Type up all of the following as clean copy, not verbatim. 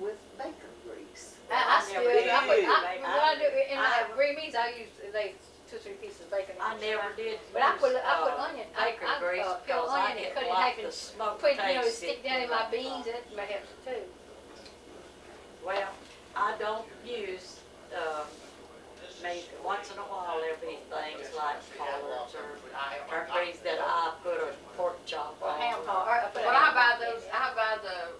with bacon grease. I still do. When I do in my green beans, I use like 2-3 pieces of bacon. I never did. But I put onion. Bacon grease peel because I onion and didn't cut it in like half the and smoke put taste. stick down in my beans. That may help too. Well, I don't use maybe once in a while there'll be things like collards or turkeys that I put a pork chop Or on. ham pie. Well, I buy those. I buy the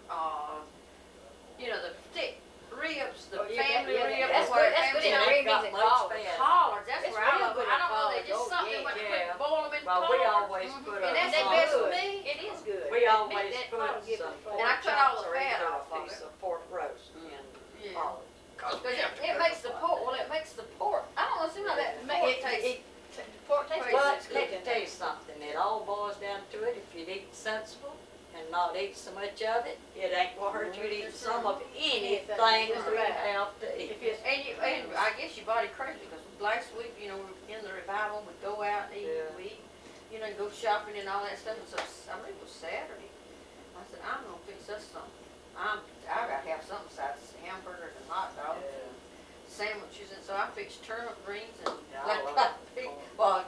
the thick ribs, the family ribs. That's good. That's good in Yeah, green they got beans and much collards. fat. Collards, that's It's where I real love good it. I in don't know, they collards. just Oh, something yeah, much yeah. quick, boil them in Well, collards. we always put And that's They the good. best for me. It is good. We always That put collards give some it pork And I cut all chops the or fat either off a of piece it. of pork roast in Yeah. collards. Cause it makes the pork. Well, it makes the pork. I don't know. See how that It tastes. pork tastes But good. let me tell you something, it all boils down to it, if you'd eat sensible and not eat so much of it, it ain't gonna hurt you to eat some of anything we have to eat. And I guess your body crazy because last week, we were in the revival. We go out and eat. Yeah. We eat, go shopping and all that stuff. And so I believe it was Saturday. I said, I'm gonna fix us something. I gotta have something besides hamburgers and hot dogs and sandwiches. And so I fixed turnip greens and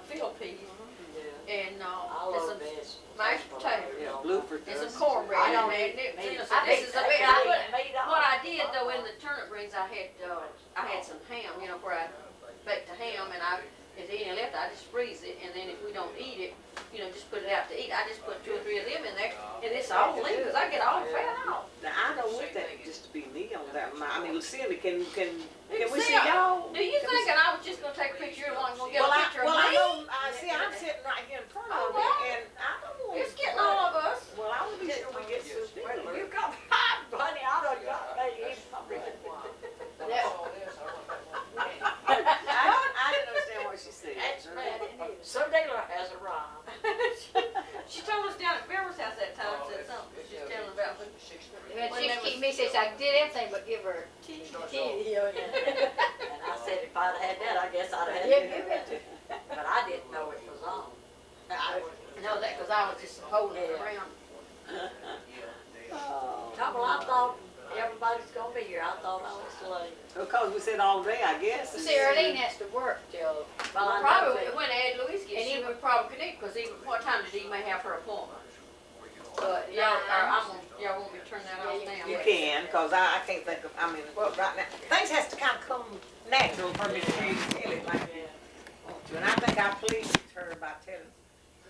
field peas Yeah. and I and love some vegetables. mashed potatoes. Bluford And some does. cornbread. I don't and eat meat. this is a bit. What I did did though in the turnip greens, I had some ham. Where I baked the ham and if there's any left, I just freeze it. And then if we don't eat it, just put it out to eat. I just put 2 or 3 of them in there, and it's all lean because I get all the fat off. Now, I don't want that just to be me on that. I mean, Lucinda, can we see See, y'all? Do you think that I was just gonna take a picture of one and get Well, a picture of I me? know, see, I'm sitting right here in front of it, and I don't want. It's getting all of us. Well, I want to be sure we get some You got hot, honey, I don't got me. I didn't understand what she said. Someday has a rhyme. She told us down at Velma's house that time, said something, she's telling about who. She keep me says I did everything but give her titty. And I said if I'd had that, I guess I'd have had it. But I didn't know it was on. I know that because I was just holding it around. Trouble, I thought everybody's gonna be here. I thought I was late. Because we said all day, I guess. See, Erlene has to work till. Well, I know Probably that. when Ed Louise gets here, we probably could eat because even what time did he may have her appointment? But y'all won't be turning that off now. You can, because I can't think of, well, right now, things has to kind of come natural for me to tell it like that. And I think I pleased her by telling.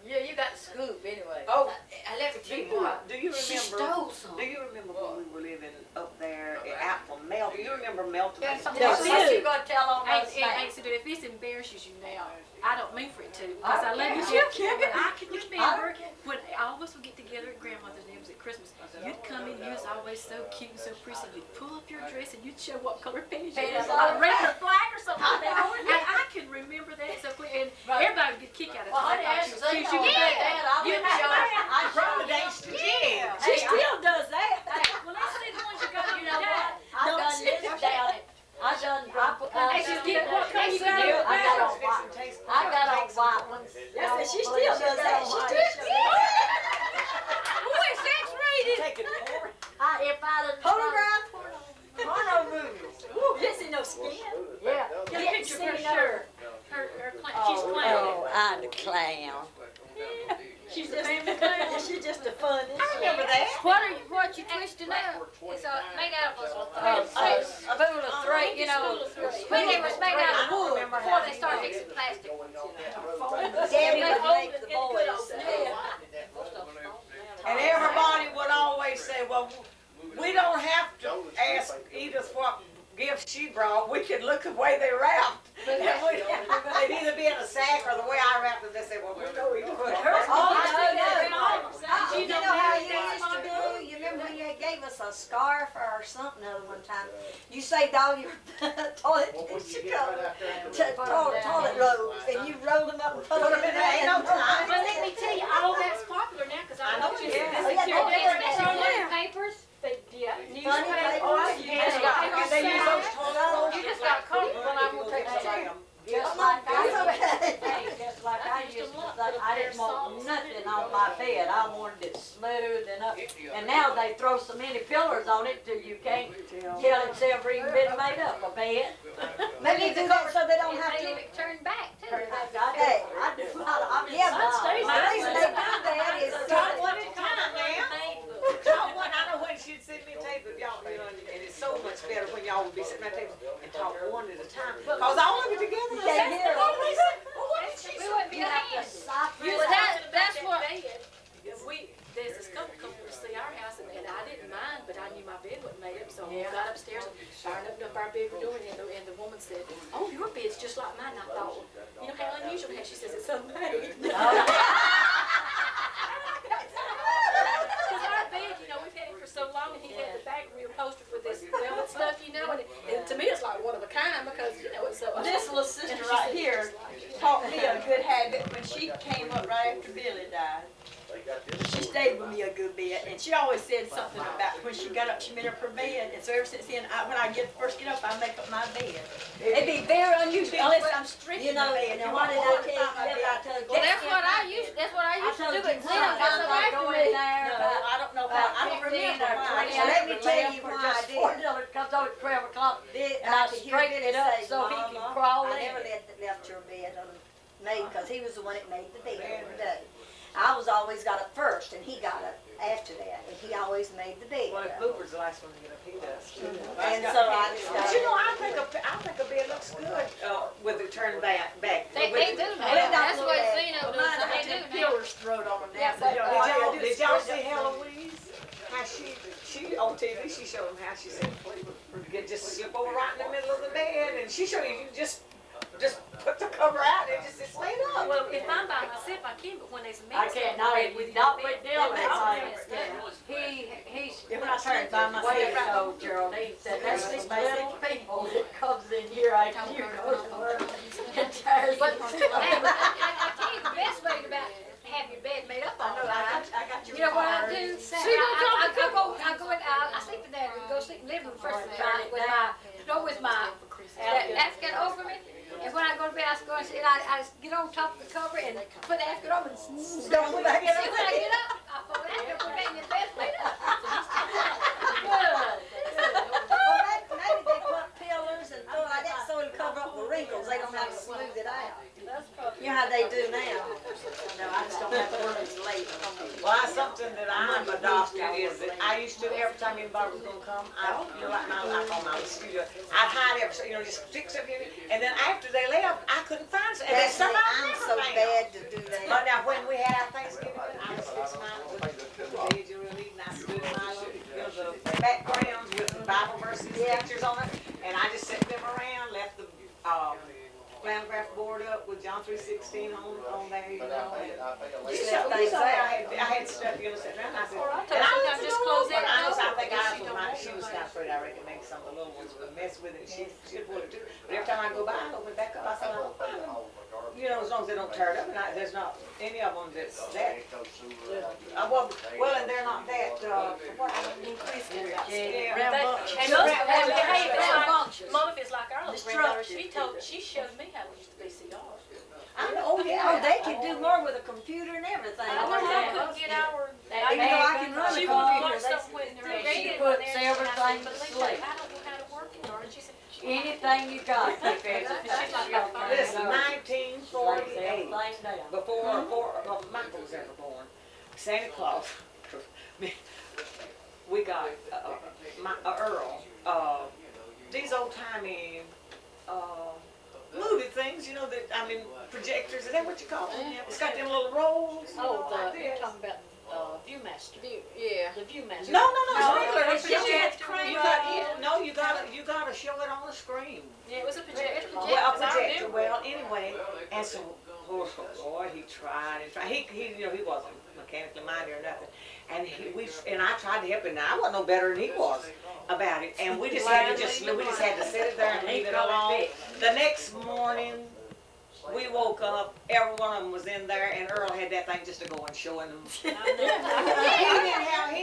Yeah, you got the scoop anyway. Oh, let me tell you what. Do you She remember? stole some. Do you remember when we were living up there out from Melton? Do you remember Melton? Yeah, something Now, else. what you gonna tell on us now? If this embarrasses you now, I don't mean for it to, because I love you, but I can remember when all of us would get together at grandmother's, and it was at Christmas. You'd come in, you was always so cute and so pretty. So you'd pull up your dress and you'd show what color panties you had, a red or black or something like that. And I can remember that so clear, and everybody would get a kick out of it. Well, honey, I as thought they you know was cute. that, I Brother danced to Jim. She still does that. Well, let's see the ones you got on You your know dad. what? I done this down it. I put Hey, she's getting what color you got on your I got dad? on white. I got on white ones. Yes, she still does that. She still Who is sex rated? Take it over. If I'd have Photograph. porno movies. You see no skin. Yeah. Get a picture for sure. She's clowning. I'm the clown. She's a family clown. She's just a funny. I remember that. What you twisting up? It's made out of A spool of three, you know. when it was made out of wood remember before how they he started made mixing plastic ones. Daddy would hold make it the in the good old boys. And everybody would always say, well, we don't have to ask Edith what gifts she brought. We could look the way they wrapped. And they'd either be in a sack or the way I wrapped it. They say, well, we know Edith. You know how you used to do? You remember when you gave us a scarf or something other one time? You saved all your toilet rolls and you rolled them up and put them in there. Ain't no time. But let me tell you, all that's popular now because I know know, this yeah. is Especially papers. Yeah, Funny newspapers. papers. They use those toilet rolls. You just got caught when I won't take some. Just like I used to think, I didn't want nothing on my bed. I wanted it smooth and up. And now they they throw so many pillars on it till you can't tell it's ever even been made up, a bed. Maybe do that so they don't And have they to. leave it turned back too. Hey. I do, I'm Yeah, but the inside. reason they do that is so Talk that one at a time, man. Talk one, I know when she'd send me a tape of y'all, you know, and it's so much better when y'all would be sitting at tables and talk one at a time. Cause all of it together, You can't hear it. what did she We wouldn't be You a have to hand. cipher it Well, out. that's what. There's this couple come to see our house, and I didn't mind, but I knew my bed wasn't made up, so Yeah. I got upstairs and opened up our bedroom door, and the woman said, "Oh, your bed's just like mine." And I thought, well, you know how unusual that? She says it's unmade. Because our bed, you know, we've had it for so long, and he had the back reupholstered with this velvet stuff, you know, and to me it's like one of a kind because you know it's so. This little sister right here taught me a good habit when she came up right after Billy died. She stayed with me a good bit, and she always said something about when she got up, she made up her bed, and so ever since then, when I first get up, I make up my bed. It'd be very unusual unless I'm stricken You know, in bed. and what did I tell you? I told you. Well, that's what I used to do it when I got so I after go me. in there No, about I don't know why. I don't 15 remember or why. 20 So let me hours tell left you for why I just did. 4 till it comes over at 12 o'clock. And I I could could hear straighten Billy it up say, so he "Mama, can crawl I in." never left your bed unmade, because he was the one that made the bed every day. I was always got up first, and he got up after that, and he always made the bed. Well, if Bluford's the last one to get up, he does. And so I just But got. you know, I think a bed looks good, with it turned back. They do now. Well, it don't That's look what bad. Zeno does. Mine They had do them now. pillars thrown on them. Yeah, That's but, it. Did y'all see Heloise? How she on TV, she showed them how she said, just slip over right in the middle of the bed, and she showed you just put the cover out and it just laid up. Well, if I'm by myself, I can, but when there's a I mix can't, up not bed with not you, with that Dylan. makes Like, sense. he's When I turned by myself, way right old, Geraldine said, there's these little people that comes in here after you go to work and tears But it I up. tell you the best way about having your bed made up all the time. I got your You know what I card. do? I sleep in there, go sleep in the living room first with my Afghan over me. And when I go to bed, I go and sit, I just get on top of the cover and put the Afghan over and Don't when back I get up, I put the Afghan, put it in the bed, made up. Good. Well, maybe they put pillars and throw like that so it'll cover up the wrinkles. They don't have to smooth it out. You know how they do now. No, I just don't have to work as late. Well, something that I'm adopted is that I used to, every time anybody was gonna come, like my studio, I'd hide everything, just fix everything, and then after they left, I couldn't find it. And then That's somebody I'm never so found. bad to do that. But now, when we had our Thanksgiving, I was fixing mine with the veg you really need, and I stood in my little, the backgrounds with the Bible verses, pictures on it, and I just set them around, left the, flannel graph board up with John 3:16 on there, and just set things there. I had stuff, sitting around, I said, and I let just close that I door. think she was kind of afraid, I reckon maybe some of the little ones would mess with it, she'd pull it too. But every time I go by, I open it back up, I said, I don't find them. As long as they don't tear it up, and there's not any of them that's that, well, and they're not that, what, increased. Yeah. Yeah. And those, hey, Rambunctious. Mama feels like our little granddaughter, Destructive. she showed me how we used to be CRs. Oh, they can do more with a computer and everything. I know I couldn't get our. Even though I can run She a would computer, watch they something with her. She She puts everything to sleep. I don't know how to work it, darling. She said. Anything you got, keep it. Listen, 1948, Everything down. before Michael was ever born, Santa Claus, we got Earl, these old-timey, movie things, projectors, is that what you call them? It's got them little rolls, like You're this. talking about, Viewmaster. Yeah. The Viewmaster. No, it's regular. it's just It's a screen. you gotta show it on the screen. Yeah, it was a projector. Well, a projector, well, anyway, and so, boy, he tried and tried, he wasn't mechanically minded or nothing, and I tried to help him, now I wasn't no better than he was about it, and we just had to sit it there and leave it alone. The next morning, we woke up, every one of them was in there, and Earl had that thing just to go and showing them. He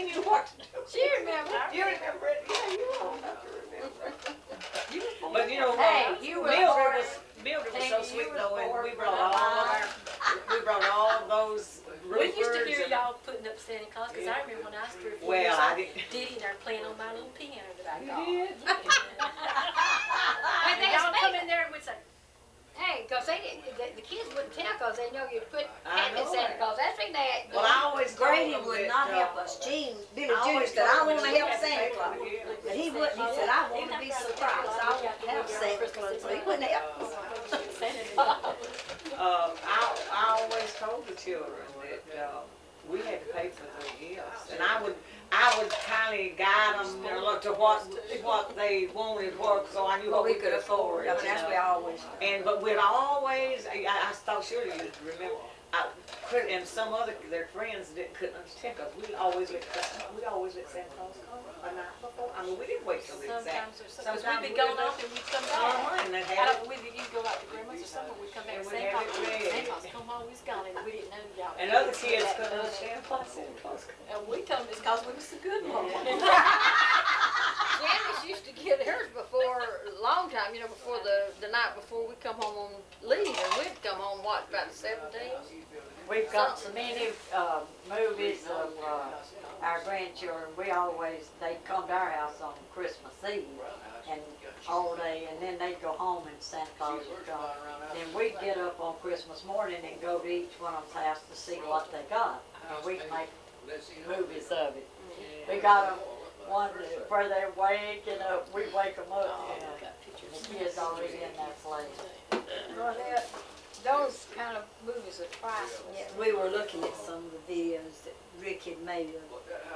knew what to do. She remembered. You remember it? Yeah, you all have to remember it. But Hey, you were born. Mildred was so sweet though, and we brought all those We used to roofers hear and- y'all putting up Santa Claus, because I remember when I was 3 or 4 Well, years I old, didn't. started playing on my little piano that I got. You did? When And they y'all come expect in there and we'd say, Hey, cause they didn't, the kids wouldn't tell, cause they know you'd put I candy in know Santa it. Claus. That's when they. Well, I always told Grady them would that, not help us. Gene, Billy I Jr. always said, told I them wanna that we help had to Santa pay for Claus. the gift. But he wouldn't, he said, I wanna be surprised, I won't have Santa Claus, so he wouldn't help us. I always told the children that we had to pay for their gifts, and I would kindly guide them, you know, to what they wanted, so I knew what we could afford. I mean, that's what we always. But we'd always, I thought surely you'd remember, and some other, their friends couldn't understand, because we always let Santa Claus come a night before. I mean, we didn't wait till the exact. sometimes we'd be going off and we'd come back. And they'd I have don't, you'd go out to grandma's or somewhere, we'd come back And and we'd Santa have Claus, it ready. Santa Claus come home, he's gone, and we didn't know y'all. and other kids couldn't understand why Santa Claus come. And we told them it's cause we was so good ones. Janice used to get hers before, a long time, you know, before the night before we come home on leave, and we'd come home, what, about 17? We've got so many movies of our grandchildren. They'd come to our house on Christmas Eve and all day, and then they'd go home and Santa Claus would come. Then we'd get up on Christmas morning and go to each one of them's house to see what they got. And we can make movies of it. We got one where they're waking up, we wake them up, and the kids already in there playing. Well, those kind of movies are priceless. Yeah, we were looking at some of the videos that Rick had made of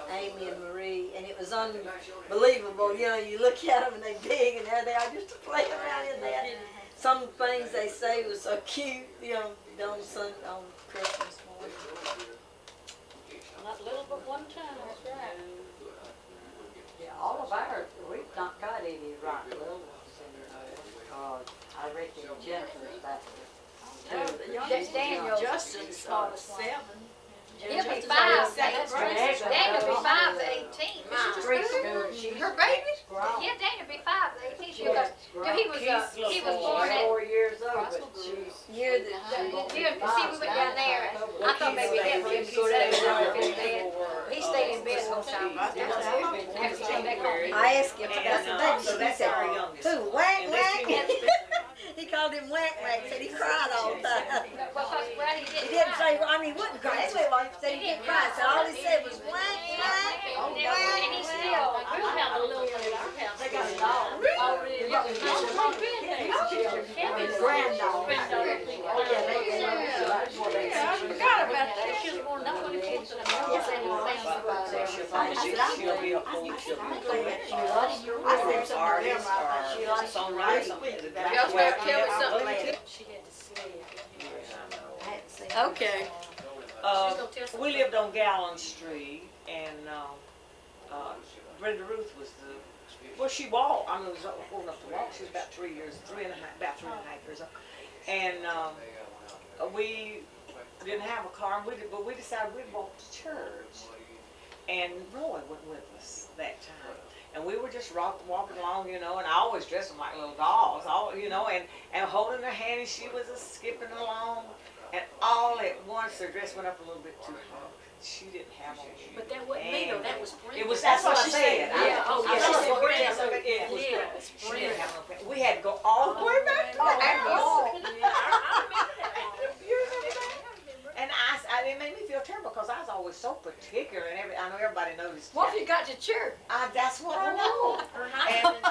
Amy and Marie, and it was unbelievable. You know, you look at them and they're big, and there they are just playing around in there. Some things they say was so cute, you know, on Christmas morning. Not little but one time, that's right. Yeah, all of ours, we've not got any right little ones. I reckon Jennifer's back there. That's Daniel's Justin's smallest one. 7. He'll be Justin's 5. only second grade. Daniel will be 5 to 18. Her baby? Yeah, Daniel will be 5 to 18. He was born at. 4 years old, but she's. Year that See, we went down there. I thought maybe him would go down there in bed. He stayed in bed one time. After he came back home. I asked him about the baby, So he that's said, our youngest. who, whack, And whack? this He called him whack, whack, said he cried all the time. Because, well, he He didn't didn't cry. say, I mean, he wouldn't cry, that's what he said, he didn't cry, so all he said was whack, whack. And he still. We don't have a little one at our house. They got a dog. Oh, really? His granddaughter. Oh, yeah, I forgot about that. She was born, that's what it was. She'll be a full I children. said something to them, I thought she liked Songwriter. Y'all start telling something. She had to slay it. Okay. We lived on Gallen Street, and Brenda Ruth was she walked. I mean, was old enough to walk. She was about 3 years, about 3.5 years old. And we didn't have a car, but we decided we'd walk to church. And Roy went with us that time. And we were just walking along, you know, and I always dressed them like little dolls, you know, and holding her hand, and she was skipping along. And all at once, her dress went up a little bit too high. She didn't have on. But that wasn't me though, that was Brenda. It was, that's what I said. Yeah, oh, yeah, I she said said Brenda. Brenda. It was Yeah, Brenda. it's She didn't Brenda. have no pants. We had to go all the way back to the house. Yeah, I remember that. You remember that? And it made me feel terrible because I was always so particular, and I know everybody noticed. What if you got to church? That's what I know. And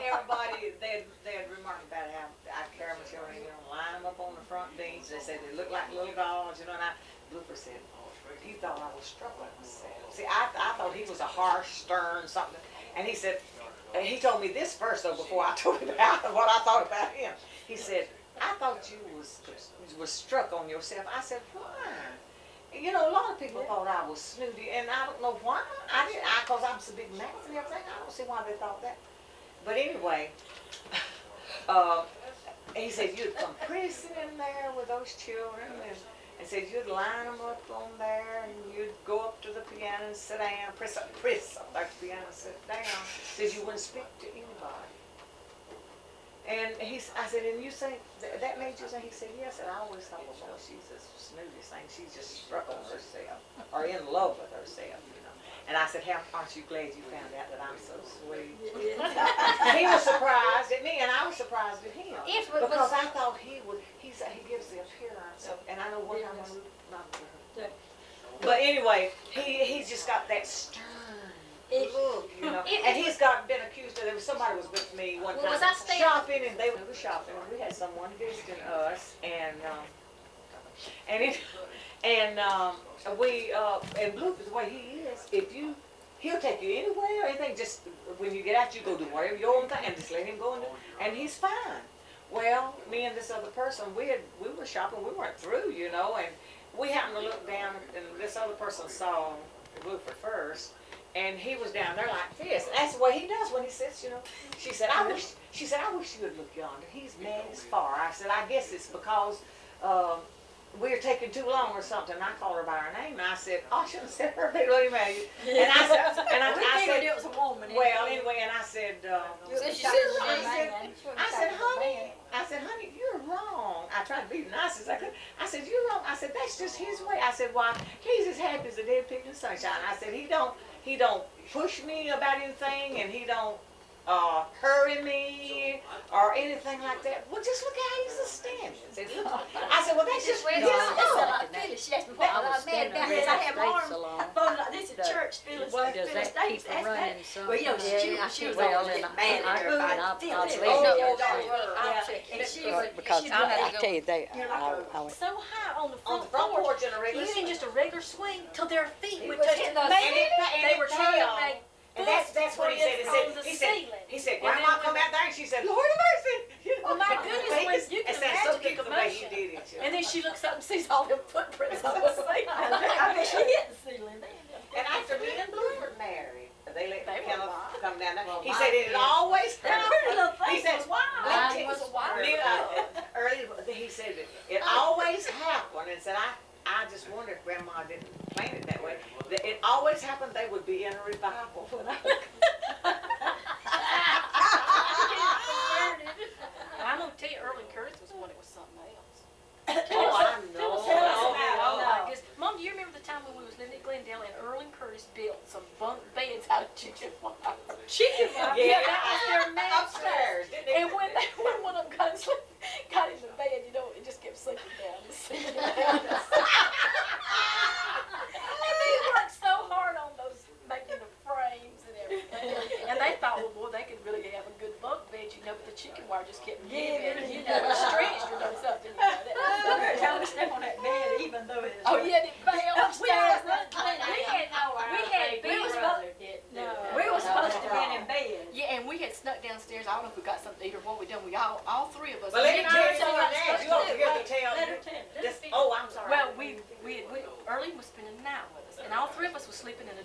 everybody, they'd remark about how I carry my children, you know, line them up on the front bench. They said they look like little dolls, you know. And Bluford said, he thought I was struck on myself. See, I thought he was a harsh, stern, something. And he said, he told me this first though before I told him about what I thought about him. He said, I thought you was struck on yourself. I said, why? You know, a lot of people thought I was snooty, and I don't know why. Because I'm so big mouth and everything. I don't see why they thought that. But anyway, he said you'd come pressing in there with those children, and said you'd line them up on there, and you'd go up to the piano and sit down, press up like the piano, and sit down. Said you wouldn't speak to anybody. And I said, and you say, that made you say? He said, yes. And I always thought, well, she's the snootiest thing. She's just struck on herself, or in love with herself, you know. And I said, aren't you glad you found out that I'm so sweet? He was surprised at me, and I was surprised at him. Yes, but Because I thought he gives the appearance of, and I know one time but anyway, he's just got that stern look, you know. And he's been accused of, somebody was with me one time Was I staying? shopping, and they were shopping, and we had someone visiting us, and Bluford, the way he is, he'll take you anywhere or anything, just when you get out, you go do whatever your own thing, and just let him go and he's fine. Well, me and this other person, we were shopping, we weren't through, you know, and we happened to look down, and this other person saw Bluford first, and he was down there like this. And that's the way he does when he sits, you know. She said, I wish you would look yonder. He's mad as far. I said, I guess it's because we're taking too long or something. I called her by her name, and I said, I shouldn't have said her big lady man. And I said, it was a woman. well, anyway, and I said, I said, honey, you're wrong. I tried to be the nicest I could. I said, you're wrong. I said, that's just his way. I said, why, he's as happy as a dead pig in the sunshine. I said, he don't push me about anything, and he don't hurry me or anything like that. Well, just look how he's a standing. I said, well, that's just where he's She asked me what I was mad about this. I have arms folded like this at church, Phyllis. Well, you know, she was always getting mad at everybody. Because I tell you, So high on the on the front front porch, porch in a regular even just a regular swing till their feet would was touch hitting the those- man. and They it were trying to fell. make And that's what he said. on the He ceiling. said, And Grandma then come out there, and she said, Lord have mercy. You know, Oh my goodness, when you can imagine the the way he commotion. did it. You know. And then she looks up and sees all them footprints on the ceiling. I bet she hit the ceiling. And after me and Bluford married, they let They were Kenneth wild. come down there. He my said it always That pretty little He face said, was wild. Mine was wild. early, he said it always happened, and said I just wonder if Grandma didn't plan it that way. That it always happened they would be in a revival when I would I'm gonna tell you, Erlene Curtis was when it was something else. Oh, I know. Oh my goodness. Mom, do you remember the time when we was living at Glendale and Erlene Curtis built some bunk beds out of chicken wire? Chicken wire? Yeah, that was their mattress. Upstairs. Didn't they? And when one of them got in the bed, you know, it just kept sinking down the ceiling. And they worked so hard on those, making the frames and everything. And they thought, well, boy, they could really have a good bunk bed, you know, but the chicken wire just kept giving, you know, it stretched or something, you know. Trying to step on that bed even though it's... Oh, yeah, it fell upstairs. We were supposed to be in bed. Yeah, and we had snuck downstairs. I don't know if we got something to eat or what we done. We all three of us. Well, let me Me and tell you her- something now. You don't forget to tell Let her tell. I'm sorry. Well, Erlene was spending the night with us, and all three of us were sleeping in a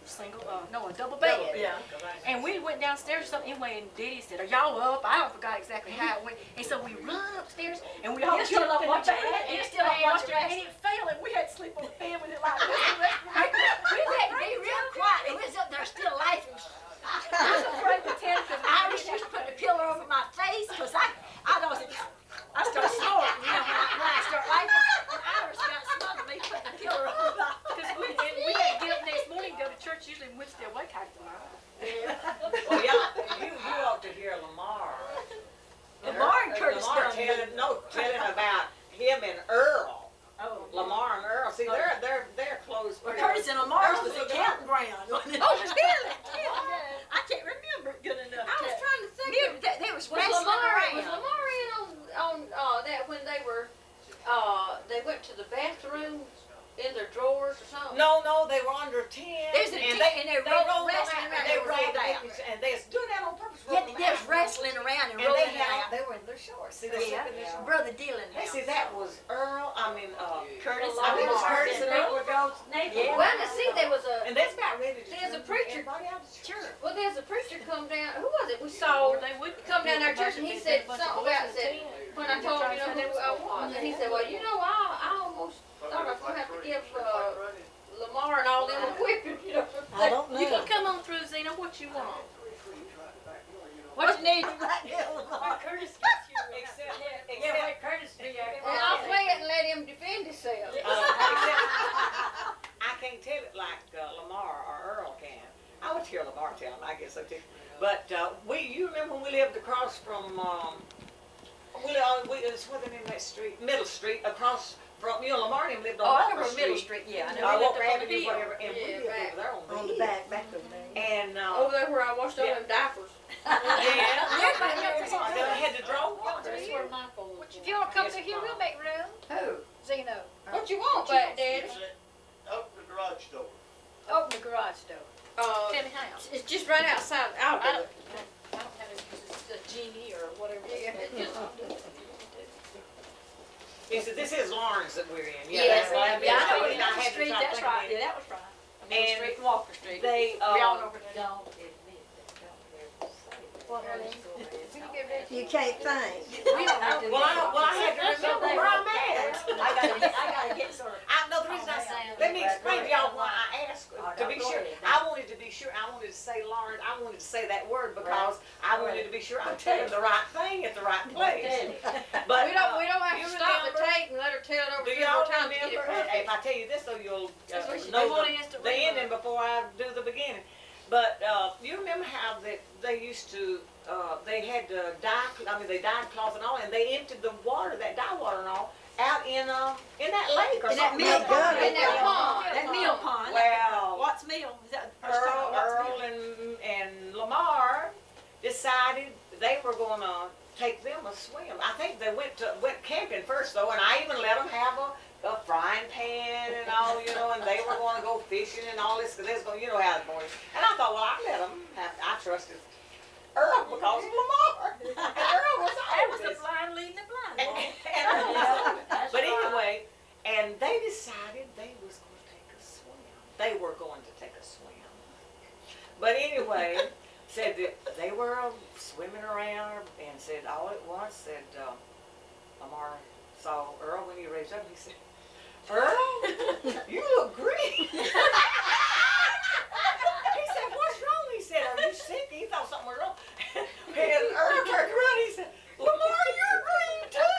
single, a double bed. Yeah. And we went downstairs or something anyway, and Diddy said, "Are y'all up?" I forgot exactly how it went. And so we run upstairs, and we all You still jumped don't in watch the your bed, ass? and You still don't watch your ass? and it fell, and we had to sleep on the bed with it like this. We had to be real quiet. It was up there still laughing. I was afraid to tell because I was just putting a pillow over my face because I don't. I start snoring, you know, when I start laughing. And Iris got smothered me putting a pillow over my Because we had to get up next morning and go to church. Usually we'd stay awake half the night. Well, you ought to hear Lamar. Lamar and Curtis Lamar done telling about him and Earl. Oh. Lamar and Earl. See, they're close. Well, pretty Curtis and Lamar's was Earl's a camping ground, wasn't it? Oh, really? I can't remember it good enough. I was trying to think. They was Was wrestling Lamar around. in on that when they were, they went to the bathroom in their drawers or something? No, they were under 10. There's a and tent, and they rolled around, wrestling around, they they rolled rolled out. and they was doing that on purpose. Yeah, rolling they was out. wrestling around and And rolling out. they were in their shorts. See, they Yeah. slept in their shorts. Brother Dylan Hey, now. see, that was Earl. Curtis I think it was Lamar. Curtis and Earl were those neighbors. Yeah. Well, to see, there was a, And that's about ready to There's a turn preacher. everybody out of church. well, there's a preacher come down, who was it? We saw, Or they would come down our church and he said bunch of something boys about, in a said, tent. when I told him, you know, who I was, and he said, well, you know, I almost thought I was gonna have to give, Lamar and all them equipment, you know. I don't You know. can come on through, Zena. What you want? What you need to like Lamar? Curtis gets you. Except Curtis be there. And I'll play it and let him defend himself. I can't tell it like Lamar or Earl North here, Lamartown, I guess so too. But, you remember when we lived across from, it's what the name of that street? Middle Street, across from, Lamartown lived on Oh, I Walker remember Middle Street. Street, yeah, I know. Or We lived Walker up on the Avenue, hill. whatever, and we Yeah, lived back. over there on the On the hill. back over there. And, Over there where I washed all Yeah. them diapers. and, I had to draw. That's where my folder was. If you wanna come through here, we'll make room. Who? Zeno, What you want, back, Daddy? Open the garage door. open the garage door. Uh, Tell me how. it's just right outside. I'll I do don't, it. I don't have any, it's a genie or whatever. Yeah, It's just- He said, this is Lawrence that we're in. Yeah, that's why I've been Yeah, I know saying, Middle I had to Street, try to that's think of right, it. yeah, that was right. Middle And Street, and Walker Street. They, We all know where that is. Don't admit that, don't ever say that. What, Erlene? Just go ahead and You can't think. We don't have to. Well, I had to remember where I'm at. I gotta get sort of. I know the reason I said, let me explain to y'all why I asked, to be sure, I wanted to be sure, I wanted to say Lawrence, I wanted to say that word because I wanted to be sure I'm telling the right thing at the right place. But, We don't have you to stop the remember- tape and let her tell it over do 3 y'all more times to get it remember, perfect. if I tell you this though, you'll That's what she- know they want an instant the ending replay. before I do the beginning. But, you remember how that they used to, they had they dyed cloths and all, and they emptied the water, that dye water and all, out in that lake or In that something. mill pond. In that pond. That mill pond. Well, Watts Mill, is that the first time? Earl and Lamar decided they were gonna take them a swim. I think they went camping first though, and I even let them have a frying pan and all, and they were gonna go fishing and all this, cause they was gonna, how the boys. And I thought, well, I let them I trusted Earl because of Lamar. And Earl was That was always. the blind leading the blind. And Earl was always. But anyway, and they decided they was gonna take a swim. They were going to take a swim. But anyway, said that they were swimming around and said all at once, said, Lamar saw Earl when he raised up, he said, Earl, you look green. He said, what's wrong? He said, are you sick? He thought something was wrong. And Earl turned around, he said, Lamar, you're green too.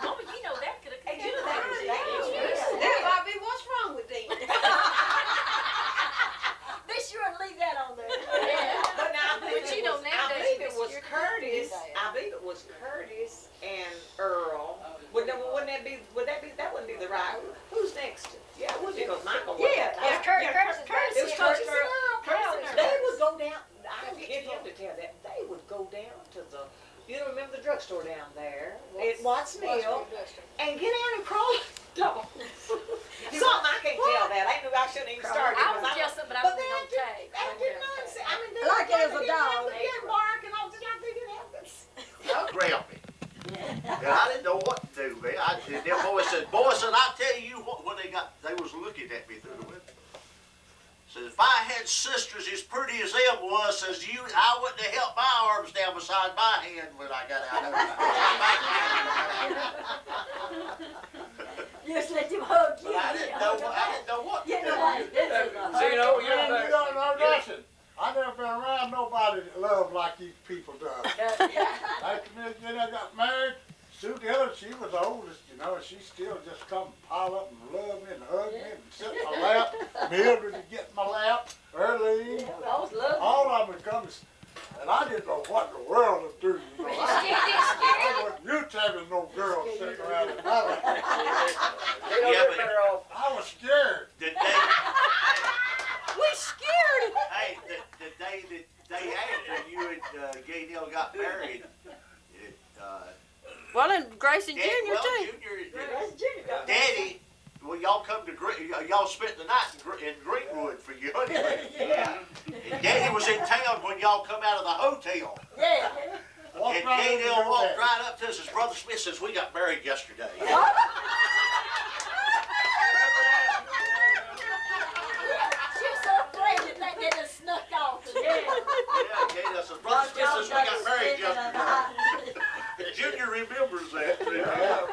Mama, you know that could have. And you know that was dangerous. That might be what's wrong with them. Be sure and leave that on there. But now, I believe But you it know, was, nowadays I believe it it's was your Curtis, birthday. I believe it was Curtis and Earl. Wouldn't that wouldn't be the right, who's next? Yeah, it would be, because Michael was. Yeah, that time. Curtis Curtis It was and Curtis Earl. and Earl. Curtis and Earl. They would go down, I would get him to tell that, they would go down to remember the drugstore down there? At Watts Mill, and get out and crawl double. Something, I can't tell that, I shouldn't even start. I would tell something, but I But wouldn't they on tape. I did not say, I mean, they Like were it as a they didn't have dog. the deer bark and all, just like they didn't have this. Grabbed me. And I didn't know what to do, man. Them boys said, I tell you what, when they was looking at me through the window. Says, if I had sisters as pretty as them was, says I wouldn't have held my arms down beside my hand when I got out of it. Just let them hug you. But I didn't know what to You do. know what, this is a Zeno, hug. you don't know nothing. I never been around nobody that loved like these people does. Like when I got married, Sue Dillon, she was the oldest, and she still just come pile up and love me and hug me and sit in my lap. Mildred would get in my lap, Erlene, I was loving. all of them would come, and I didn't know what in the world to do. I wasn't used to having no girls sitting around in my lap. Yeah, but I was scared. the day, We scared. hey, the day after you and Gaynell got married, Well, and Grace and Junior too. Daddy, well, y'all come to y'all spent the night in Greenwood for your honeymoon. Yeah. And Daddy was in town when y'all come out of the hotel. Yeah. Walked And right over Gaynell there. walked right up to us. His brother Smith says, we got married yesterday. She was so afraid that they just snuck off. Yeah, Gaynell says, brother Smith says, we got married yesterday. Junior remembers that. Yeah,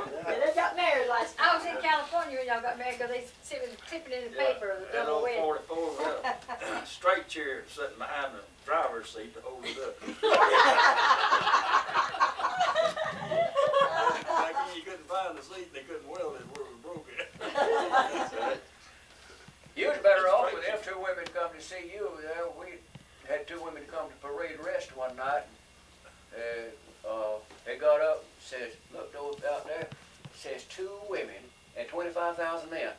they got married last I was in California when y'all got married, because they said it was clipping in the paper, the That double old wedding. 44 with a straight chair sitting behind the driver's seat to hold it up. Back then you couldn't find the seat and they couldn't weld it where it was broken. You was better off with them two women come to see you over there. We had two women come to parade rest one night. They got up, says, looked over out there, says 2 women and 25,000 men.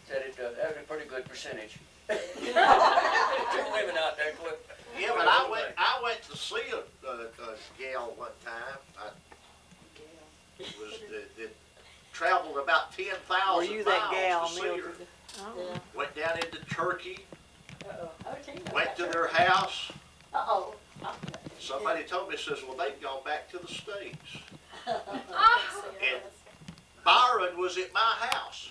Said that was a pretty good percentage. 2 women out there, Cliff. Yeah, but I went to see a gal one time. It was that traveled about 10,000 miles. Were you that gal, to see her. Mildred? Yeah. Went down into Turkey. Uh-oh. Went to their house. Uh-oh. Somebody told me, says, well, they've gone back to the States. Oh, And Byron was at my house.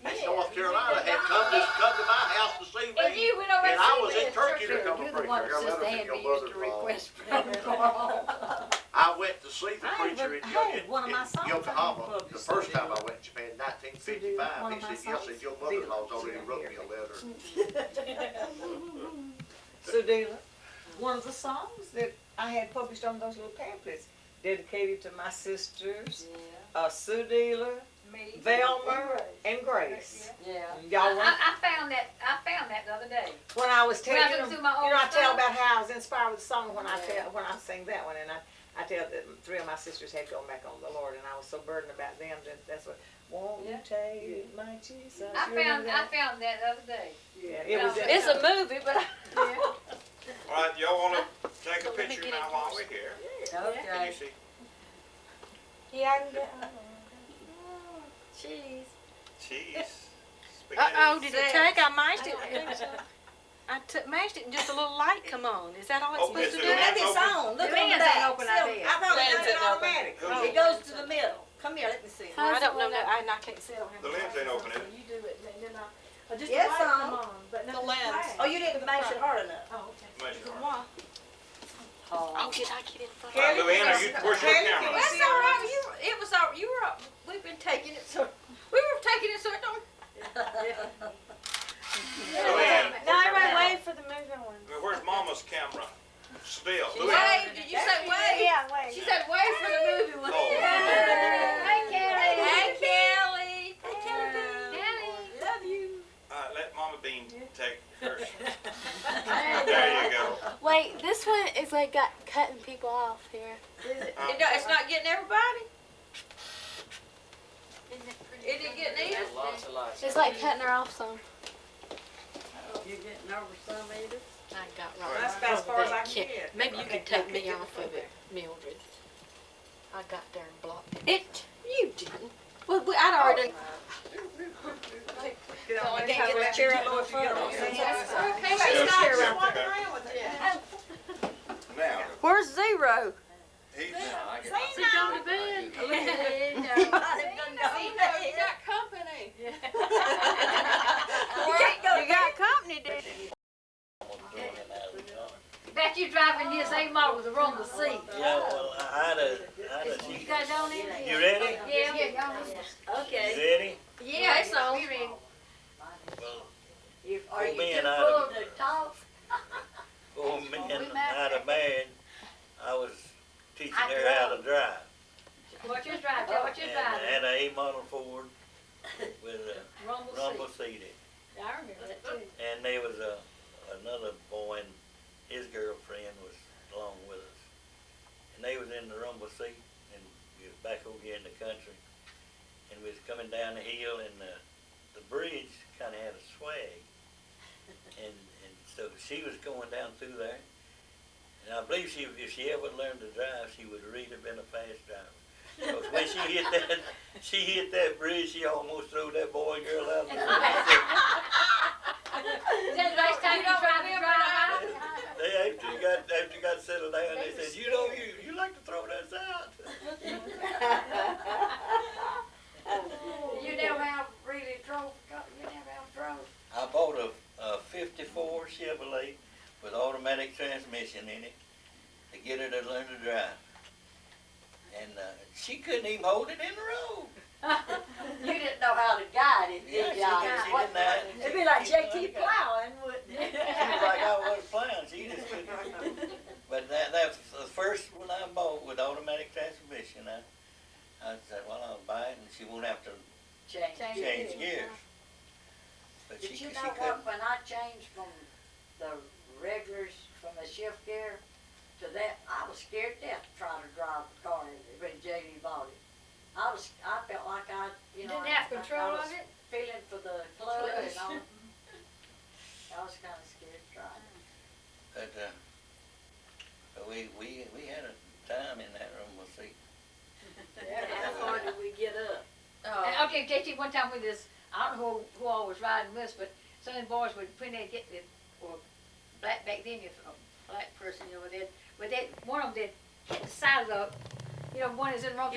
In North Carolina, had come to my house to see me. and you went over And and I see was me in at Turkey church. to come You're and the preach. one I that got Sister letters from your Hanvey used to mother-in-law. request for. I went to see the I preacher even in had one of my songs Yokohama. on The first time I went to Japan in 1955. One of He my said, yes, songs. your mother-in-law's already wrote me a letter. Sue Dealer, one of the songs that I had published on those little pamphlets, dedicated to my sisters, Sue Dealer, Me. Velma, and Grace. Yeah. Y'all want? I found that the other day. When I was When I telling looked you, through my old I tell stuff. about how I was inspired with the song when I sing that one, and I tell that 3 of my sisters had gone back on the Lord, and I was so burdened about them that that's what. Won't you take my Jesus? I found that the other day. Yeah, it was. It's a movie, but All right, y'all wanna take a picture now while we're here? Can you okay. see? Yeah, I can get. Cheese. Cheese. Uh-oh, Spaghetti. did it take? I mashed it. I mashed it and just a little light come on. Is that all it's Okay, supposed to so do? the Maybe it's Open. on. Look The on the lens back. ain't open, I Still, bet. I thought it Lens was ain't open. automatic. Who's- It goes to the middle. Come here, let me see. I don't know that. I can't see. The lens ain't open, is it? You do it, and then just Yes, the light son. come on, but nothing lens. flash. Oh, you didn't mash it hard enough. Oh, okay. Make it hard. Oh, did I get in front All right, of Luann, where's your Kelly, camera? can That's all right. It was all, you were, we've been taking it so, we were taking it so it don't. Luann, No, everybody wait for the moving one. where's Mama's camera? Still. Luann. Wave, did you say wave? Yeah, wait. She said wave for the movie one. Oh. Hey, Kelly. Hey, Kelly. Hey, Kelly. Love you. Let Mama Bean take hers. There you go. Wait, this one is like got cutting people off here. It's not getting everybody? It didn't get Edith? Lots of lights. It's like cutting her off some. You getting over some, Edith? I got That's about as far as I can get. Maybe you can take me off of it, Mildred. I got there and blocked it. You didn't. Well, I'd already. Get on I that can't get top the chair left, up no if you get on further. that. Okay, Yeah, stop. yeah, Just walk okay. around with it. Now, Where's Zero? he's, She gone to bed. You got company. You got company, did you? Bet you driving his A model with the wrong seat. Yeah, well, I had a, You guys on it? you ready? Yeah, y'all. Okay. You ready? Yeah, it's on. Well, Are you being too out full of- to talk? before me and I had married, I was teaching her how to drive. What you drive? Tell what you And drive. I had a A-model Ford with a rumble seat. I remember that too. And there was another boy and his girlfriend was along with us. And they was in the rumble seat and we was back over here in the country. And we was coming down the hill and the bridge kinda had a swag. And so she was going down through there. And I believe if she ever learned to drive, she would really have been a fast driver. Because when she hit that bridge, she almost threw that boy and girl out of the way. Is that the last time you tried to drive? They after you got settled down, they said, you like to throw us out. You never have really drove. You never have drove. I bought a 54 Chevrolet with automatic transmission in it to get her to learn to drive. And she couldn't even hold it in the road. You didn't know how to guide it, did She ya? didn't know. It'd be like JT plowing, wouldn't She it? was like I was plowing. She just couldn't. But that's the first one I bought with automatic transmission. I said, well, I'll buy it and she won't have to Change. change gears. But Did she you could know what, when I changed from the regulars, from the shift gear to that, I was scared to death to try to drive the car when JD bought it. I felt like You didn't have control of it? Feeling for the clutch and all. I was kinda scared to drive it. But we had a time in that room, we'll see. How far did we get up? Okay, JT, one time with this, I don't know who all was riding with us, but some of the boys would, when they get the, or black back then, if a black person, you know, one of them did hit the side of the, you know, one is in the wrong.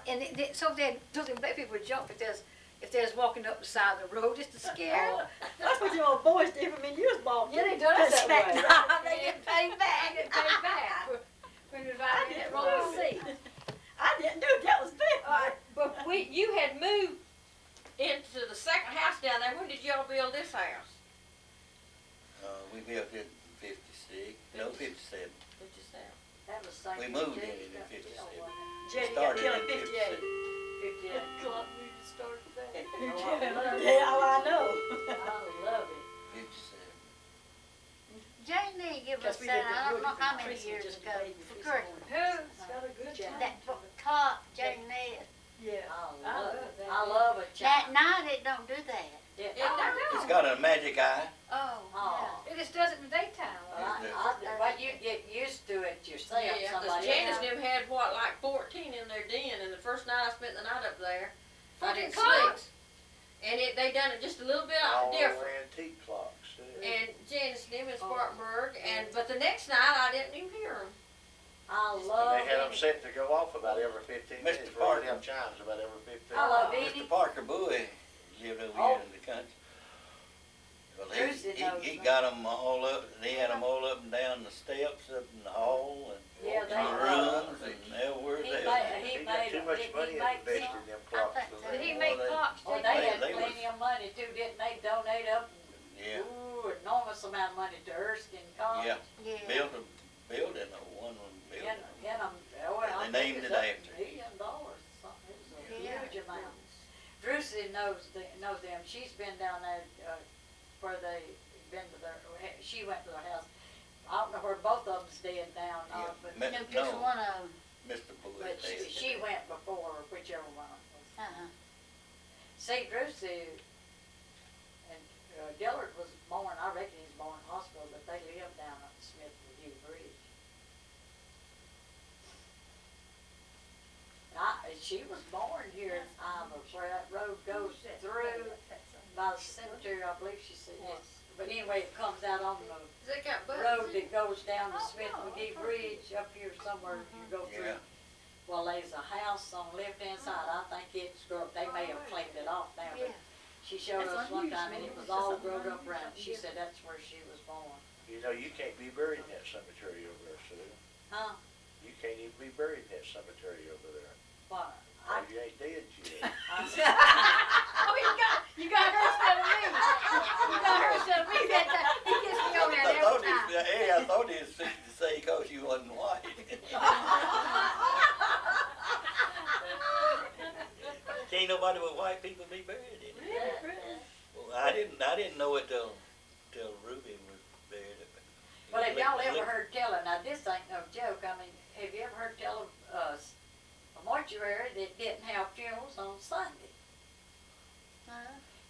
And so they, the black people would jump if there's walking up the side of the road just to scare them. That's what your old boys did for me. You was born. Yeah, they done us that way. They get paid back. They get paid back when we was riding in that rolling seat. I didn't do it. That was big. But you had moved into the second house down there. When did y'all build this house? We built it in 56, no, 57. That was St. We moved in it in 57. Jenny got Started killed in in 58. 58. Yeah, oh, I know. I love it. 57. Jane didn't give us Because we that, lived in I don't know Woodford, how many Tracy years just ago, made for the Christmas. It's got a good job. That cop, Jane Ned. Yeah. I love a That child. night it don't do that. It's got a magic eye. Oh, Oh. yeah. It just does it in the daytime. But you get used to it yourself. Yeah, because somebody Janice else. them had what, like 14 in their den, and the first night I spent the night up there, I 14 didn't clocks? sleep. And they done it just a little bit All different. antique clocks, too. And Janice them in Spartanburg, but the next night I didn't even hear them. I love They had them it. set to go off about every 15 minutes. Mr. Parker. We have chimes about every 15 I love minutes. Edith. Mr. Parker Bowie lived over here in the country. Well, Brucey knows he me. got them all up, they had them all up and down the steps, up in the hall, and Yeah, in they the rooms, and everywhere He else. made He got too much money invested in them clocks. Did he make clocks? Oh, too? they had They plenty of money too, didn't they? Donate up, Yeah, ooh, enormous amount of money to Erskine College. yeah, Yeah. built a building, one building. They named it after. $1 million, something, it was a Yeah. huge amount. Brucey knows them, she's been down there, where they been to their, she went to their house. I don't know where both of them's dead now, Yeah, but No, just one of them. Mr. Bowie. but she went before, whichever one it was. Uh-huh. See, Brucey and Dillard was born, I reckon he was born in hospital, but they lived down at Smith McGee Bridge. She was born here in Ivor, where that road goes through by the cemetery, I believe she said. But anyway, it comes out on the They got road that goes down to Smith McGee Bridge up here somewhere you go through. Yeah. Well, there's a house on the left-hand side, I think it's grown, they may have cleaned it off now, but she showed us one time and it was all grown up around. She said that's where she was born. You know, you can't be buried in that cemetery over there, Sue. Huh? You can't even be buried in that cemetery over there. What? Oh, you ain't dead yet. Oh, you got her instead of me. You got her instead of me that time. He gets me over there every time. Hey, I thought he was fixing to say because you wasn't white. Can't nobody with white people be buried in it. Well, I didn't know it till Ruby was buried. Well, have y'all ever heard tell of, now this ain't no joke, I mean, have you ever heard tell of, a mortuary that didn't have funerals on Sunday?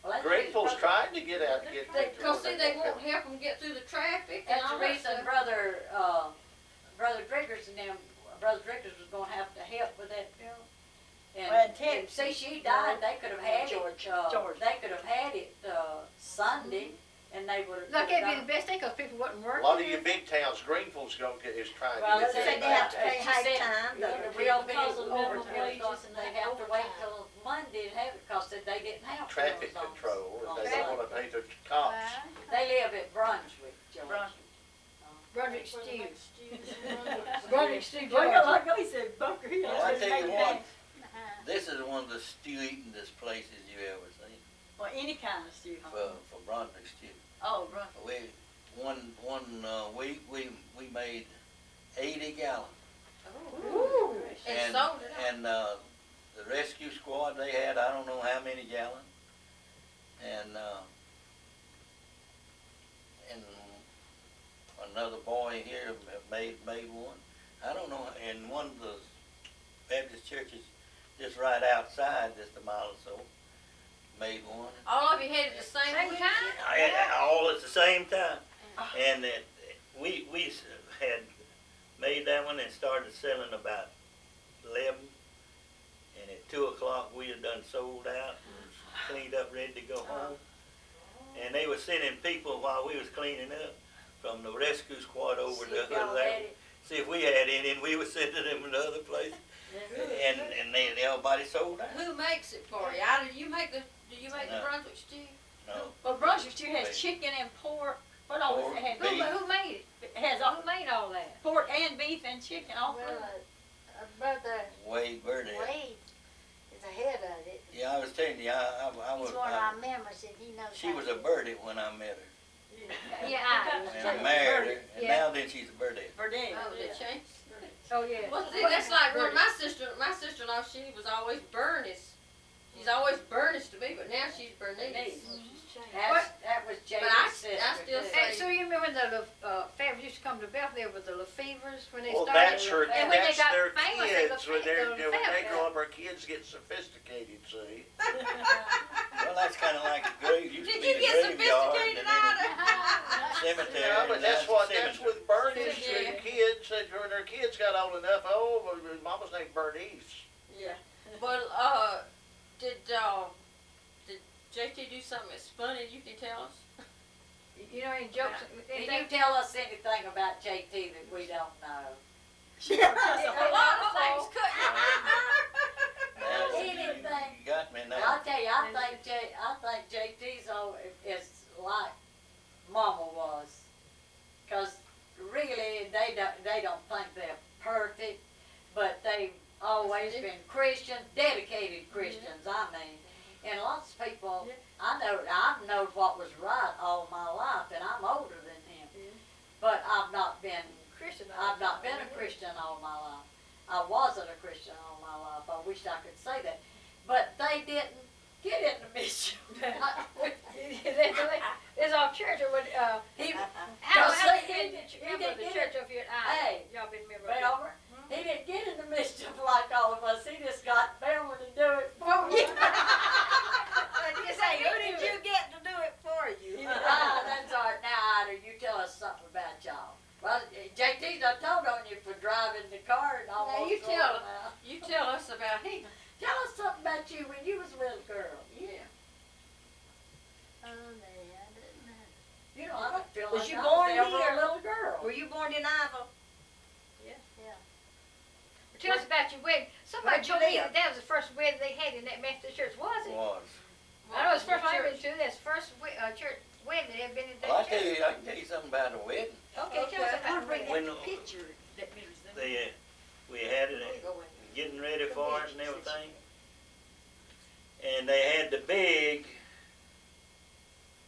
Well, that's Grateful's the reason trying to get out, get back to Cause where see, they gonna won't help them get through the traffic and That's all the that reason stuff. Brother Driggers and them, Brother Driggers was gonna have to help with that funeral. Well, And see, she died, they could have had George. it, they could have had it, Sunday, and they would've. Look, it'd be the best thing, cause people wasn't A working. lot of your big towns, Greenville's is trying Well, to get they that said they have back. to pay She high said time, the the real big because of minimum overtime, wages and they that have to wait overtime. till Monday to have it, cause they didn't have. Traffic funerals on- control, on they Sunday. don't wanna pay the cops. They live at Brunswick, Georgia. Brunswick stew. Brunswick stew, Well, yeah, Georgia. like he said, Bunker Hill. Well, I that's tell what you they what, make this is one of the stew-eatingest places you ever seen Well, any kind of stew, huh? for Brunswick stew. Oh, right. One week we made 80 gallons. Ooh. And sold it out. And the rescue squad, they had I don't know how many gallons. And and another boy here made one. I don't know, and one of the Baptist churches just right outside, just a mile or so, made one. All of you had it the same weekend? All at the same time. And we had made that one and started selling about 11. And at 2 o'clock we had done sold out and cleaned up, ready to go home. And they were sending people while we was cleaning up from the rescue squad over to see if we had any, and we were sending them to other places. And everybody sold out. Who makes it for you? Do you make the Brunswick stew? No. Well, Brunswick stew has chicken and pork. What all Pork, it had? beef. Who made it? It has all, Who made all that? pork and beef and chicken, all three. Brother Wade Birdie. Wade is ahead of it. Yeah, I was telling you, I was. He's one of our members and he knows She how was to a birdie when I met her, Yeah, I. and I married her, and Yeah. now then she's a birdie. Verdun. Oh, they changed? Oh, yeah. Well, see, that's like when my sister-in-law, she was always Bernice. She's always Bernice to me, but now she's Bernice. That was James' I sister. still too. Hey, so you remember when the families used to come to Bethel with the Lefevres when they Well, started? that's her, And when they that's got their famous, kids, they when they're, Lefevre. when they grow up, our kids get sophisticated, see? Well, that's kind of like a grave. Used to Did be you the get graveyard sophisticated and then out of a cemetery. Yeah, but and that's now what, it's a that's cemetery. with Bernice, Yeah. the kids, when their kids got old enough, oh, but mama's named Bernice. Yeah. But, did JT do something that's funny you can tell us? You know any jokes? Can you tell us anything about JT that we don't know? A lot of things, couldn't Now, Anything. you got me now. I'll tell you, I think JT's is like Mama was, 'cause really they don't think they're perfect, but they've always been Christians, dedicated Christians. I mean, and lots of people. I've known what was right all my life, and I'm older than him, but I've not been a Christian all my life. I wasn't a Christian all my life. I wish I could say that. But they didn't get into mischief. It's our church, or what, He, how see, he he been didn't the get church of your Hey, y'all been member Velma, he didn't get into mischief like all of us. He just got Velma to do it for you. You say, who did you get to do it for you? That's all right. Now, Ida, you tell us something about y'all. Well, JT's I told on you for driving the car and almost. you going tell- out. You tell us about him. Tell us something about you when you was a little girl. Yeah. Oh, no, I didn't know. You know, I don't feel Was like you I born ever here? a little girl. Were you born in Ivor? Tell us about your wedding. Somebody Where'd you told me live? that was the first wedding they had in that Methodist church, was it? Was. I know it's the first one I've been to. That's the first church wedding that had been in that Well, I church. can tell you something about the wedding. Okay, tell us about the wedding. When Picture that Mildred's in. we had it, getting ready for it and everything. And they had to beg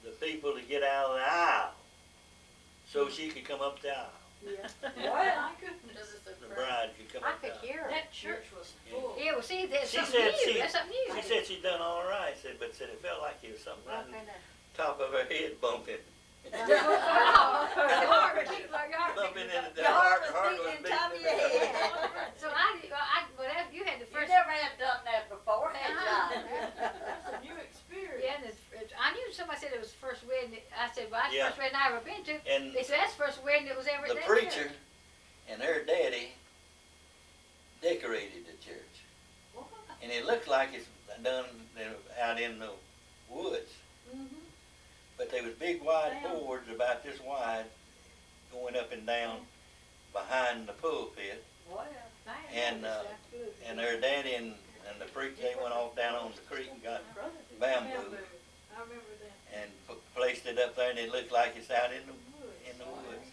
the people to get out of the aisle so she could come up the aisle. Well, The bride could come I up the could aisle. hear it. that church was full. Yeah, well, see, that's She something said new. she- That's something new. She said she'd done all right, but said it felt like it was something right on top of her head bumping. Bumping into the heart was beating. So you had the You first. never had done that before, had you? That's a new experience. Yeah, and I knew somebody said it was the first wedding. I said, well, that's Yeah. the first wedding I ever been to. And They said that's the first wedding that was ever at the that preacher church. and her daddy decorated the church. And it looked like it's done out in the woods. But there was big wide boards about this wide going up and down behind the pulpit. And her daddy and the preacher, they went off down on the creek and got bamboo and placed it up there, and it looked like it's out in the woods.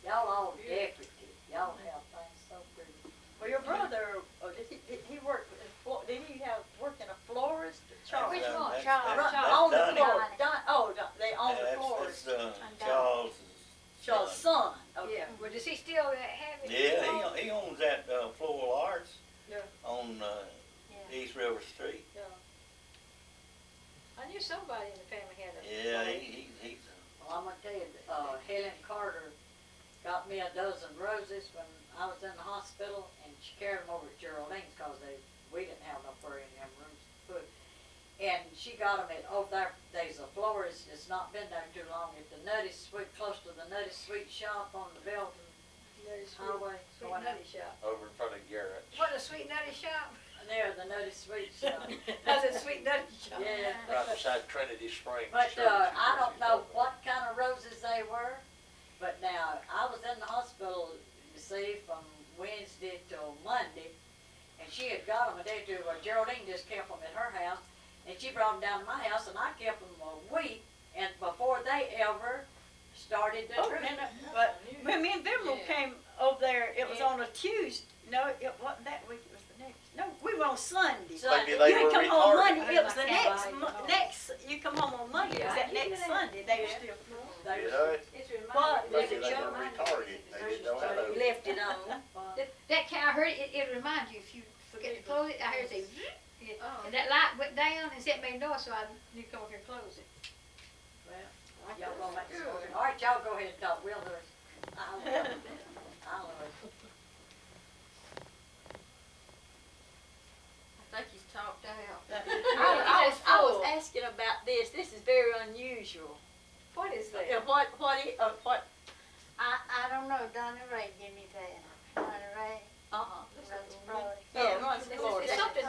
Y'all all decorative. Y'all have things so pretty. Well, your brother, did he work? Did he work in a florist? Charles. Which one? That's On the Donnie. floor. They own the That's florist. Charles' Charles' son. son. Okay. Yeah. Well, does he still have it? Yeah, he owns that Floral Arts Yeah. on East River Street. I knew somebody in the family had a. Yeah, he's Well, I'm gonna tell you, Helen Carter got me a dozen roses when I was in the hospital, and she carried them over to Geraldine's, cause we didn't have nowhere in them rooms to put. And she got them over there, there's a florist, it's not been there too long, at the Nutty Sweet, close to the Nutty Sweet shop on the Belton Highway. Sweet nutty shop. Over in front of Garrett's. What, a sweet nutty shop? There, the Nutty Sweet shop. That's a sweet nutty shop. Yeah. Right beside Trinity Springs. But, Church. I don't know what kind of roses they were, but now, I was in the hospital, you see, from Wednesday till Monday, and she had got them a day or two, well, Geraldine just kept them at her house, and she brought them down to my house, and I kept them a week, and before they ever started to Oh, droop. but when me and Velma came over there, it was on a Tuesday. No, it wasn't that week, it was the next. No, we were on Sunday. Maybe they You were didn't come home retarded. Monday, it was the I can't next, you come home on Monday, it was that next Sunday, they were still. They You was- know, It's What? reminded. maybe they were retarded, they didn't know how to. Left it on. That can, I heard it reminds you, if you forget to close it, I heard it say, zzz, yeah, Oh. and that light went down and it made noise, so I knew to come over here and close it. Well, y'all go make some. All right, y'all go ahead and talk, we'll do it. I'll do it. I think he's talked out. I was asking about this is very unusual. What is that? I don't know, Donna Ray gave me that. Donna Ray. Yeah, runs Florida. It's something,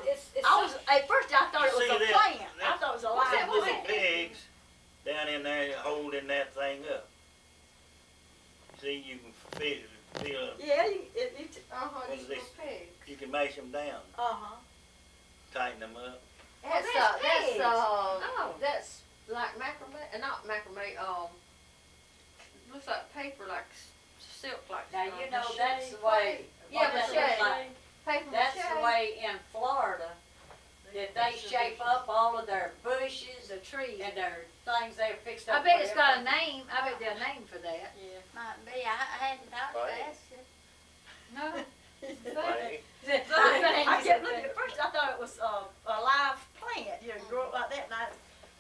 it's I was, at first I thought it was See a that- plant, I thought it was a What's that? live What's plant. that? Pigs down in there holding that thing up. See, you can feel Yeah, Uh-huh, What these is little this? pigs. you can mash them down, uh-huh. tighten them up. That's, that's pigs. that's like macrame, not macrame, looks like paper, like silk, like. Now, you know, that's the way. Yeah, what that mache. looks like. Paper That's mache. the way in Florida, that they shape up all of their bushes the tree. and their things they fixed up. I bet for it's got a everything. name, I bet there's a name for that. Might be, I hadn't thought to Right. ask it. No? I kept looking, at first I thought it was a live plant, you know, grow up like that, and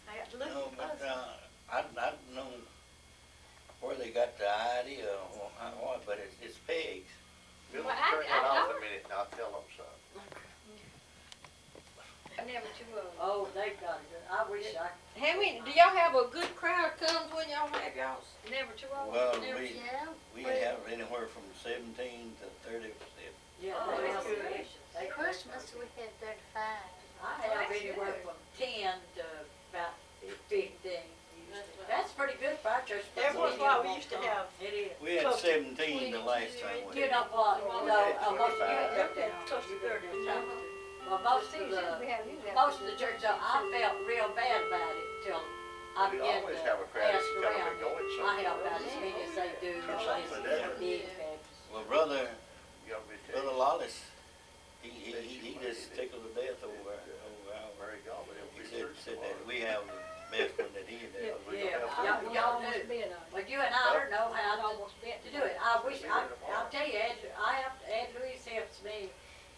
I got to look No, at but, it. I don't know where they got the idea or what, but it's pigs. We'll Well, turn I that off know. a minute and I'll tell them something. I never too Oh, they've got it good. I wish I. How many, do y'all have a good crowd comes when y'all have y'all's? never too old. Well, Never- Yeah. we have anywhere from 17 to 30%. Yeah, Oh, they that's have good. it. They- Christmas, we had 35. I have anywhere from 10 to about 15. That's pretty good for our church. That was why we used to have. It is. We had 17 the last time we You had. know what, most Close to 30 at a time. well, most of the churches, I felt real bad about it till I We began always to have a crowd ask that's coming around. and going, so. I help out as many as they do. Or something It's like that. big, Well, Brother You gotta be Brother careful. Lawless, he just tickled to death over our. Very God, but it'll He be said that we have the best one that he had. Yeah, y'all do. But you and I don't know how to do it. I wish, I'll tell you, Ed Louise helps me,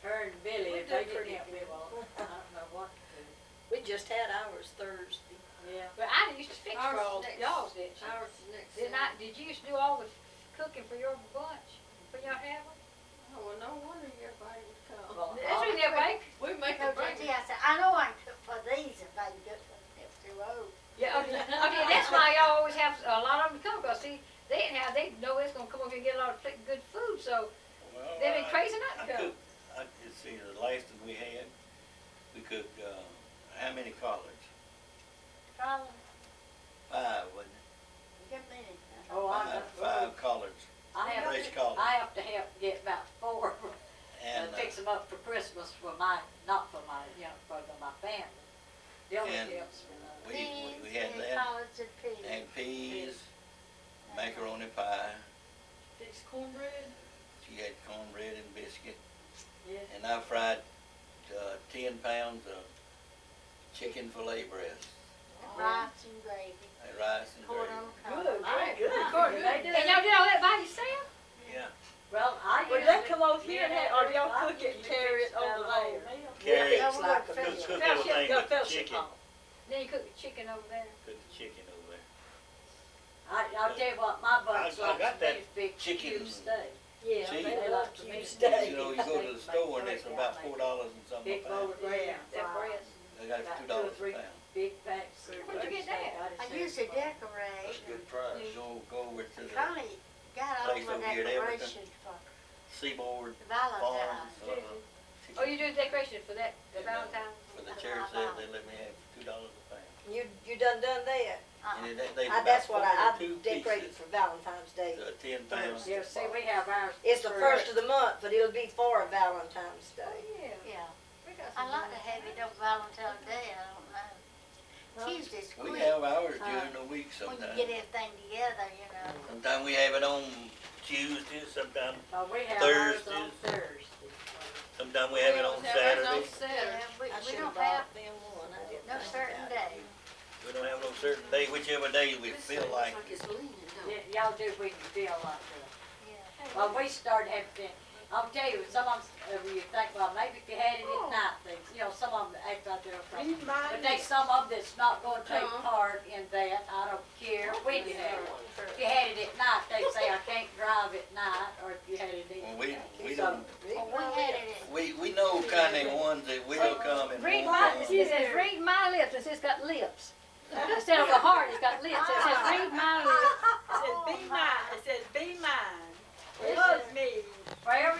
her and Billy, if they didn't help me, well, I don't know what to do. We just had ours Thursday. Yeah. But I used to fix for Ours all next. y'all's, didn't you? Ours is next. Did you used to do all the cooking for your bunch, for your family? Oh, well, no wonder everybody would come. Well, That's what they make. We make No, a break. Gigi, I said, I know I can cook for these if I can do it for them too old. Yeah, okay, that's why y'all always have a lot of them to come, because see, they know it's gonna come over here and get a lot of good food, so Well, they'd be crazy not I to come. cooked, let's see, the last one we had, we cooked, how many collards? Probably, 5, wasn't it? good many. Oh, Five collards, fresh collards. I have to help get about 4 and And, fix them up for Christmas for not for my, for my family. Dylan And helps me. we had that, Collards and peas. and peas, macaroni pie, Fix cornbread. she had cornbread and biscuit, Yeah. and I fried, 10 pounds of chicken fillet breast, Rice and gravy. and rice and Poured gravy. on a Good, collar. very good. They do. And y'all did all that by yourself? Yeah, Well, I Would usually. they come over here and or do y'all cook it and carry it over there? carry it, Yeah, cook, we would cook fix it. everything Got with the fellowship chicken, hall. Then you cook the chicken over there. cook the chicken over there. I'll tell you what, my bucks I like got to that me is big chicken. cube steak. Yeah, See? they like to me You know, you go to the store and it's about $4 and something a Big bowl pound. of bread, That fries, breast. They got it about for two or $2 a three pound. big packs. Where'd you get that? I usually decorate. That's a good price. Go over to the Connie got all Place my over here at Everton. decorations for Seaboard Valentine's. Farms. Oh, you do decoration for that, the Valentine's? For the church there, they let me have $2 a pound. You done that? And they That's what I 42 decorated pieces. for Valentine's Day. So 10 pounds. Yeah, see, we have ours. It's the for- first of the month, but it'll be for Valentine's Day. Yeah. Yeah. We got I some like to good have it on Valentine's Day, I don't know. Tuesday's We quick. have ours during the week When you sometimes. get everything together, you know. Sometimes we have it on Tuesdays, sometimes, We have ours on Thursdays. Thursday. sometimes we have it on Saturday. Yeah, we I don't should've have bought them one. I didn't no think certain about it. day. We don't have no certain day, whichever day we feel like. It's leaning, don't it? Yeah, y'all do when you feel like that. Yeah. Well, we started having, I'll tell you, some of them, you think, well, maybe if you had it at night, things, you know, some of them act like they're afraid. But they, some of them that's not gonna take part in that, I don't care when you have it. If you had it at night, they say, I can't drive at night, or if you had it at. Well, we So- don't, Well, we had it at we know kind of ones that will come and Read won't my, come. it says, read my lips, it says it's got lips. Instead of a heart, it's got lips, it says, read my lips. It says, be mine, it says, be mine. Love me. Wherever